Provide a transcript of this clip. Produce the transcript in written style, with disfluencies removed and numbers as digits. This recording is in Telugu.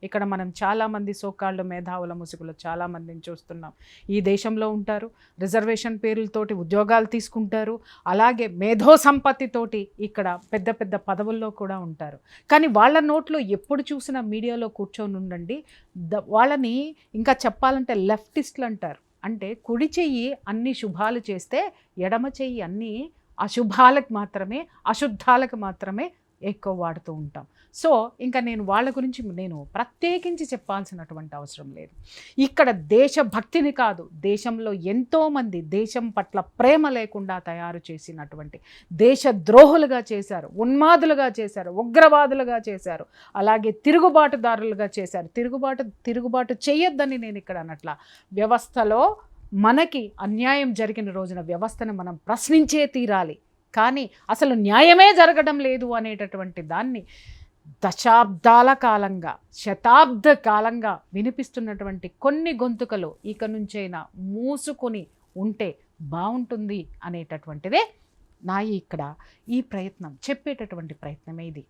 ఇక్కడ మనం చాలామంది సోకాళ్ళు మేధావుల ముసుగులో చాలామందిని చూస్తున్నాం. ఈ దేశంలో ఉంటారు, రిజర్వేషన్ పేర్లతోటి ఉద్యోగాలు తీసుకుంటారు, అలాగే మేధో సంపత్తితోటి ఇక్కడ పెద్ద పెద్ద పదవుల్లో కూడా ఉంటారు. కానీ వాళ్ళ నోట్లో ఎప్పుడు చూసినా మీడియాలో కూర్చొని ఉండండి, వాళ్ళని ఇంకా చెప్పాలంటే లెఫ్టిస్టులు అంటారు. అంటే కుడి చెయ్యి అన్ని శుభాలు చేస్తే ఎడమ చెయ్యి అన్ని అశుభాలకు మాత్రమే, అశుద్ధాలకు మాత్రమే ఎక్కువ వాడుతూ ఉంటాం. సో ఇంకా నేను వాళ్ళ గురించి నేను ప్రత్యేకించి చెప్పాల్సినటువంటి అవసరం లేదు. ఇక్కడ దేశభక్తిని కాదు, దేశంలో ఎంతోమంది దేశం పట్ల ప్రేమ లేకుండా తయారు చేసినటువంటి దేశద్రోహులుగా చేశారు, ఉన్మాదులుగా చేశారు, ఉగ్రవాదులుగా చేశారు, అలాగే తిరుగుబాటుదారులుగా చేశారు. తిరుగుబాటు చేయొద్దని నేను ఇక్కడ అన్నట్ల వ్యవస్థలో మనకి అన్యాయం జరిగిన రోజున వ్యవస్థను మనం ప్రశ్నించే తీరాలి. కానీ అసలు న్యాయమే జరగడం లేదు అనేటటువంటి దాన్ని దశాబ్దాల కాలంగా, శతాబ్ద కాలంగా వినిపిస్తున్నటువంటి కొన్ని గొంతుకలు ఇక నుంచైనా మూసుకొని ఉంటే బాగుంటుంది అనేటటువంటిదే నా ఇక్కడ ఈ ప్రయత్నం, చెప్పేటటువంటి ప్రయత్నమే ఇది.